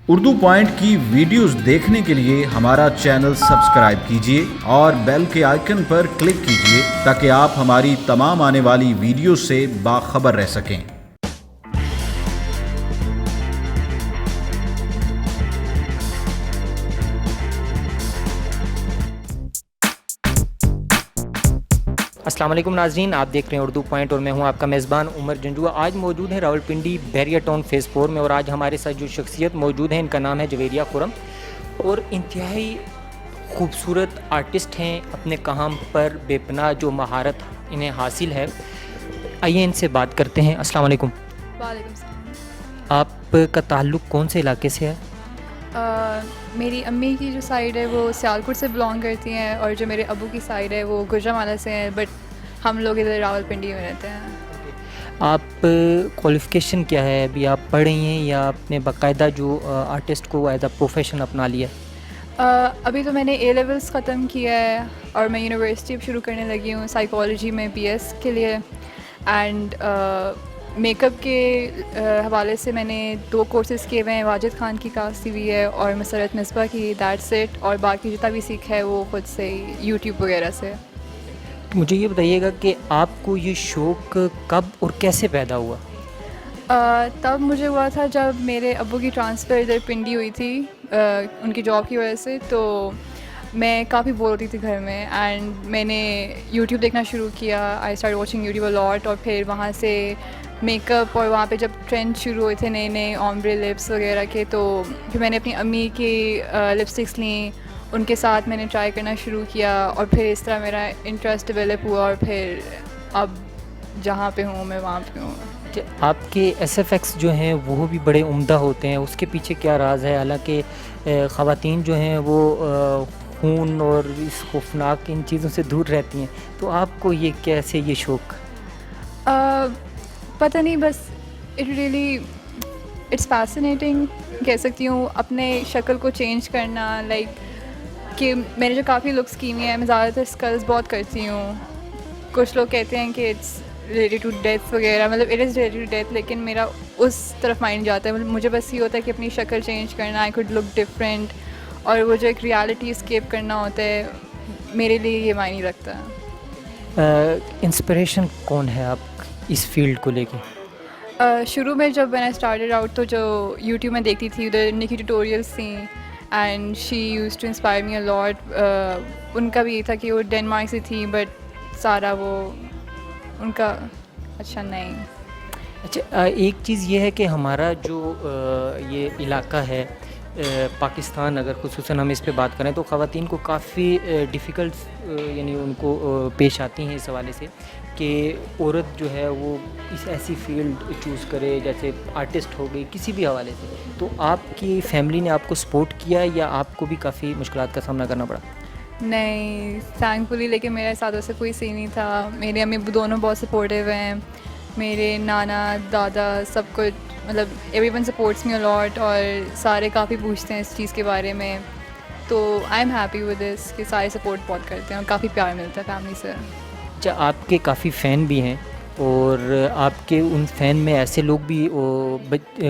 Urdu point کی videos دیکھنے کے لیے ہمارا چینل سبسکرائب کیجیے اور بیل کے آئیکن پر کلک کیجیے تاکہ آپ ہماری تمام آنے والی ویڈیوز سے باخبر رہ سکیں۔ السلام علیکم ناظرین، آپ دیکھ رہے ہیں اردو پوائنٹ اور میں ہوں آپ کا میزبان عمر جنجوع۔ آج موجود ہیں راولپنڈی بحریہ ٹاؤن فیز 4 میں، اور آج ہمارے ساتھ جو شخصیت موجود ہیں ان کا نام ہے جویریہ خرم، اور انتہائی خوبصورت آرٹسٹ ہیں، اپنے کام پر بے پناہ جو مہارت انہیں حاصل ہے۔ آئیے ان سے بات کرتے ہیں۔ السلام علیکم۔ وعلیکم السلام۔ آپ کا تعلق کون سے علاقے سے ہے؟ میری امی کی جو سائڈ ہے وہ سیالکوٹ سے بلانگ کرتی ہیں، اور جو میرے ابو کی سائڈ ہے وہ گوجرانوالہ سے ہیں، بٹ ہم لوگ ادھر راولپنڈی میں رہتے ہیں۔ آپ کوالیفیکیشن کیا ہے؟ ابھی آپ پڑھ رہی ہیں یا آپ نے باقاعدہ جو آرٹسٹ کو ایز اے پروفیشن اپنا لیا؟ ابھی تو میں نے اے لیولس ختم کیا ہے اور میں یونیورسٹی اب شروع کرنے لگی ہوں سائیکالوجی میں پی ایس کے لیے، اینڈ میک اپ کے حوالے سے میں نے 2 کورسز کیے ہوئے ہیں۔ واجد خان کی کلاس کی ہوئی ہے اور مسرت مصباح کی، دیٹس اٹ، اور باقی جتنا بھی سیکھا ہے وہ خود سے یوٹیوب وغیرہ سے۔ مجھے یہ بتائیے گا کہ آپ کو یہ شوق کب اور کیسے پیدا ہوا؟ تب مجھے ہوا تھا جب میرے ابو کی ٹرانسفر ادھر پنڈی ہوئی تھی ان کی جاب کی وجہ سے، تو میں کافی بور ہوتی تھی گھر میں، اینڈ میں نے یوٹیوب دیکھنا شروع کیا۔ I start watching YouTube allot, اور پھر وہاں سے میک اپ، اور وہاں پہ جب ٹرینڈ شروع ہوئے تھے نئے نئے اومبرے لپس وغیرہ کے، تو پھر میں نے اپنی امی کی لپسٹکس لیں، ان کے ساتھ میں نے ٹرائی کرنا شروع کیا، اور پھر اس طرح میرا انٹرسٹ ڈیولپ ہوا، اور پھر اب جہاں پہ ہوں میں وہاں پہ ہوں۔ آپ کے ایس ایف ایکس جو ہیں وہ بھی بڑے عمدہ ہوتے ہیں، اس کے پیچھے کیا راز ہے؟ حالانکہ خواتین جو ہیں وہ خون اور اس خوفناک ان چیزوں سے دور رہتی ہیں، تو آپ کو یہ کیسے یہ شوق؟ پتہ نہیں، بس اٹس فیسنیٹنگ کہہ سکتی ہوں، اپنے شکل کو چینج کرنا، لائک کہ میں نے جو کافی لکس کی ہوئی ہیں، میں زیادہ تر اسکلز بہت کرتی ہوں۔ کچھ لوگ کہتے ہیں کہ اٹس ریلیٹڈ ٹو ڈیتھ وغیرہ، مطلب it is related to death, لیکن میرا اس طرف مائنڈ جاتا ہے۔ مجھے بس یہ ہوتا ہے کہ اپنی شکل چینج کرنا، آئی کوڈ لک ڈفرینٹ، اور وہ جو ایک ریالٹی اسکیپ کرنا ہوتا ہے، میرے لیے یہ معنی رکھتا ہے۔ انسپریشن کون ہے آپ اس فیلڈ کو لے کے؟ شروع میں جب میں نے اسٹارٹیڈ آؤٹ تو جو یوٹیوب میں دیکھتی تھی ادھر نکی ٹیوٹوریلس تھیں، and she used to inspire me a lot. ان کا بھی یہ تھا کہ وہ ڈینمارک سے تھی، بٹ سارا وہ ان کا اچھا نہیں۔ اچھا، ایک چیز یہ ہے کہ ہمارا جو یہ علاقہ ہے پاکستان، اگر خصوصاً ہم اس پہ بات کریں تو خواتین کو کافی ڈیفیکلٹ یعنی ان کو پیش آتی ہیں اس حوالے سے کہ عورت جو ہے وہ اس ایسی فیلڈ چوز کرے، جیسے آرٹسٹ ہو گئی، کسی بھی حوالے سے۔ تو آپ کی فیملی نے آپ کو سپورٹ کیا یا آپ کو بھی کافی مشکلات کا سامنا کرنا پڑا؟ نہیں، تھینکفلی، لیکن میرے ساتھ ویسے کوئی سین نہیں تھا۔ میرے امی ابو دونوں بہت سپورٹیو ہیں، میرے نانا دادا سب کچھ، مطلب every one sports me a lot, اور سارے کافی پوچھتے ہیں اس چیز کے بارے میں، تو I am happy with this کہ سارے سپورٹ بہت کرتے ہیں اور کافی پیار ملتا ہے فیملی سے۔ اچھا، آپ کے کافی فین بھی ہیں، اور آپ کے ان فین میں ایسے لوگ بھی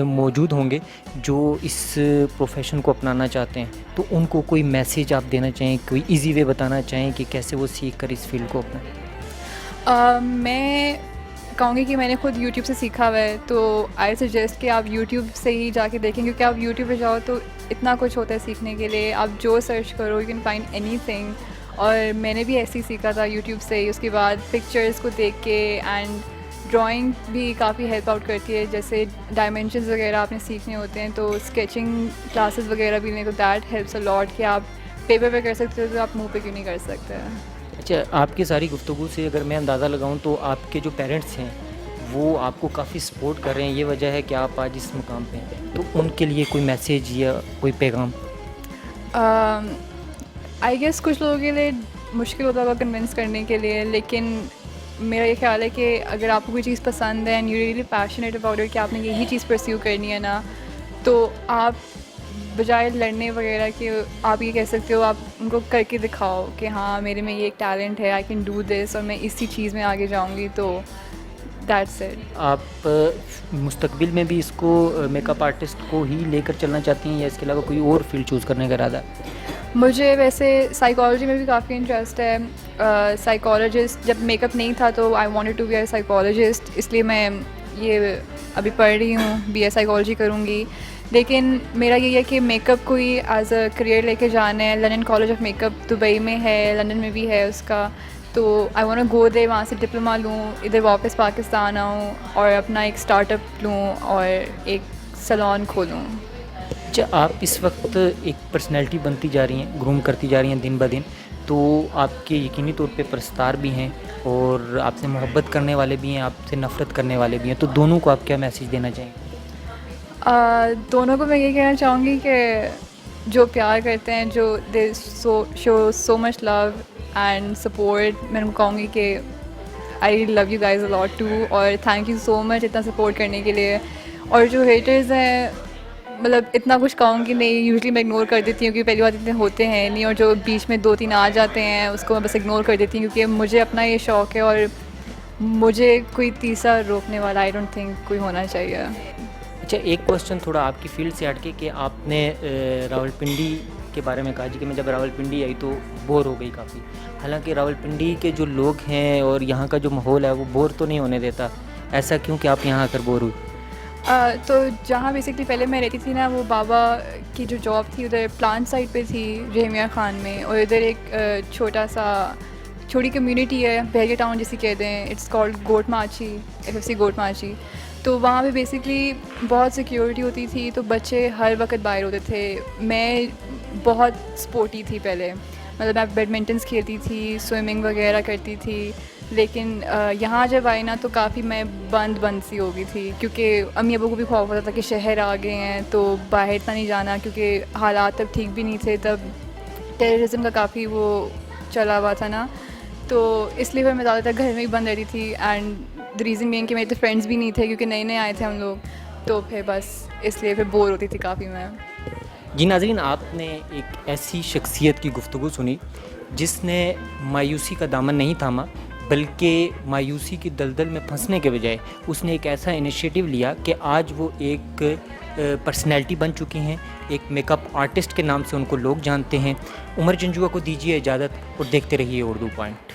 موجود ہوں گے جو اس پروفیشن کو اپنانا چاہتے ہیں، تو ان کو کوئی میسیج آپ دینا چاہیں، کوئی ایزی وے بتانا چاہیں کہ کیسے وہ سیکھ کر اس فیلڈ کو اپنائیں؟ میں کہوں گی کہ میں نے خود یوٹیوب سے سیکھا ہوا ہے، تو آئی سجیسٹ کہ آپ یوٹیوب سے ہی جا کے دیکھیں، کیونکہ آپ یوٹیوب پہ جاؤ تو اتنا کچھ ہوتا ہے سیکھنے کے لیے، آپ جو سرچ کرو you can find any thing, اور میں نے بھی ایسے ہی سیکھا تھا یوٹیوب سے ہی۔ اس کے بعد پکچرس کو دیکھ کے، اینڈ ڈرائنگ بھی کافی ہیلپ آؤٹ کرتی ہے، جیسے ڈائمینشنز وغیرہ آپ نے سیکھنے ہوتے ہیں تو اسکیچنگ کلاسز وغیرہ بھی لیں تو دیٹ ہیلپس اے لاٹ، کہ آپ پیپر پہ کر سکتے ہو تو آپ منہ پہ کیوں نہیں کر سکتے۔ اچھا، آپ کی ساری گفتگو سے اگر میں اندازہ لگاؤں تو آپ کے جو پیرنٹس ہیں وہ آپ کو کافی سپورٹ کر رہے ہیں، یہ وجہ ہے کہ آپ آج اس مقام پہ ہیں، تو ان کے لیے کوئی میسیج یا کوئی پیغام؟ آئی گیس کچھ لوگوں کے لیے مشکل ہوتا ہوگا کنونس کرنے کے لیے، لیکن میرا یہ خیال ہے کہ اگر آپ کو کوئی چیز پسند ہے and you really passionate about it کہ آپ نے یہی چیز پرسیو کرنی ہے نا، تو آپ بجائے لڑنے وغیرہ کے آپ یہ کہہ سکتے ہو، آپ ان کو کر کے دکھاؤ کہ ہاں میرے میں یہ ایک ٹیلنٹ ہے، آئی کین ڈو دس، اور میں اسی چیز میں آگے جاؤں گی، تو دیٹس اٹ. آپ مستقبل میں بھی اس کو میک اپ آرٹسٹ کو ہی لے کر چلنا چاہتی ہیں یا اس کے علاوہ کوئی اور فیلڈ چوز کرنے کا ارادہ ہے؟ مجھے ویسے سائیکالوجی میں بھی کافی انٹرسٹ ہے. سائیکالوجسٹ جب میک اپ نہیں تھا تو I wanted to be a psychologist, اس لیے میں یہ ابھی پڑھ رہی ہوں, بی اے سائیکالوجی کروں گی. لیکن میرا یہ ہے کہ میک اپ کو ہی ایز اے کریئر لے کے جانا ہے. London college of make up Dubai میں ہے, لنڈن میں بھی ہے اس کا, تو آئی وانٹ گو دے, وہاں سے ڈپلوما لوں, ادھر واپس پاکستان آؤں اور اپنا ایک اسٹارٹ اپ لوں اور ایک سلون کھولوں. اچھا, آپ اس وقت ایک پرسنالٹی بنتی جا رہی ہیں, گروم کرتی جا رہی ہیں دن بدن, تو آپ کے یقینی طور پہ پرستار بھی ہیں اور آپ سے محبت کرنے والے بھی ہیں, آپ سے نفرت کرنے والے بھی ہیں, تو دونوں کو آپ کیا میسیج دینا چاہیں گے؟ دونوں کو میں یہ کہنا چاہوں گی کہ جو پیار کرتے ہیں, جو دے شو سو مچ لو اینڈ سپورٹ, میں ان کو کہوں گی کہ I love you guys a lot too, اور تھینک یو سو مچ اتنا سپورٹ کرنے کے لیے. اور جو ہیٹرز ہیں, مطلب اتنا کچھ کہوں گی نہیں, یوزلی میں اگنور کر دیتی ہوں کیونکہ پہلی بات اتنے ہوتے ہیں نہیں, اور جو بیچ میں 2-3 آ جاتے ہیں اس کو میں بس اگنور کر دیتی ہوں کیونکہ مجھے اپنا یہ شوق ہے اور مجھے کوئی تیسرا روکنے والا آئی ڈونٹ تھنک کوئی ہونا چاہیے. اچھا, ایک کوشچن تھوڑا آپ کی فیلڈ سے ہٹ کے آپ نے راولپنڈی کے بارے میں کہا جی کہ میں جب راولپنڈی آئی تو بور ہو گئی کافی. حالانکہ راولپنڈی کے جو لوگ ہیں اور یہاں کا جو ماحول ہے وہ بور تو نہیں ہونے دیتا, ایسا کیوں کہ آپ یہاں آ کر بور ہوئی؟ تو جہاں بیسکلی پہلے میں رہتی تھی نا, وہ بابا کی جو جاب تھی ادھر پلانٹ سائٹ پہ تھی رحمیہ خان میں, اور ادھر ایک چھوٹی کمیونٹی ہے, بہریہ ٹاؤن جسے کہتے ہیں, اٹس کالڈ گوٹ ماچی, FFC گوٹ ماچی. تو وہاں پہ بیسکلی بہت سیکیورٹی ہوتی تھی, تو بچے ہر وقت باہر ہوتے تھے. میں بہت اسپورٹی تھی پہلے, مطلب میں بیڈمنٹنس کھیلتی تھی, سوئمنگ وغیرہ کرتی تھی. لیکن یہاں جب آئی نا تو کافی میں بند سی ہو گئی تھی, کیونکہ امی ابو کو بھی خوف ہوتا تھا کہ شہر آ گئے ہیں تو باہر اتنا نہیں جانا, کیونکہ حالات تب ٹھیک بھی نہیں تھے, تب ٹیررزم کا کافی وہ چلا ہوا تھا نا, تو اس لیے پھر میں زیادہ تر گھر میں ہی بند رہتی تھی. اینڈ ریزن بینگ کہ میرے تو فرینڈس بھی نہیں تھے کیونکہ نئے آئے تھے ہم لوگ, تو پھر بس اس لیے پھر بور ہوتی تھی کافی میں. جی ناظرین, آپ نے ایک ایسی شخصیت کی گفتگو سنی جس نے مایوسی کا دامن نہیں تھاما, بلکہ مایوسی کی دلدل میں پھنسنے کے بجائے اس نے ایک ایسا انیشیٹو لیا کہ آج وہ ایک پرسنالٹی بن چکی ہیں, ایک میک اپ آرٹسٹ کے نام سے ان کو لوگ جانتے ہیں. عمر جنجوعہ کو دیجیے اجازت اور دیکھتے رہیے اردو پوائنٹ.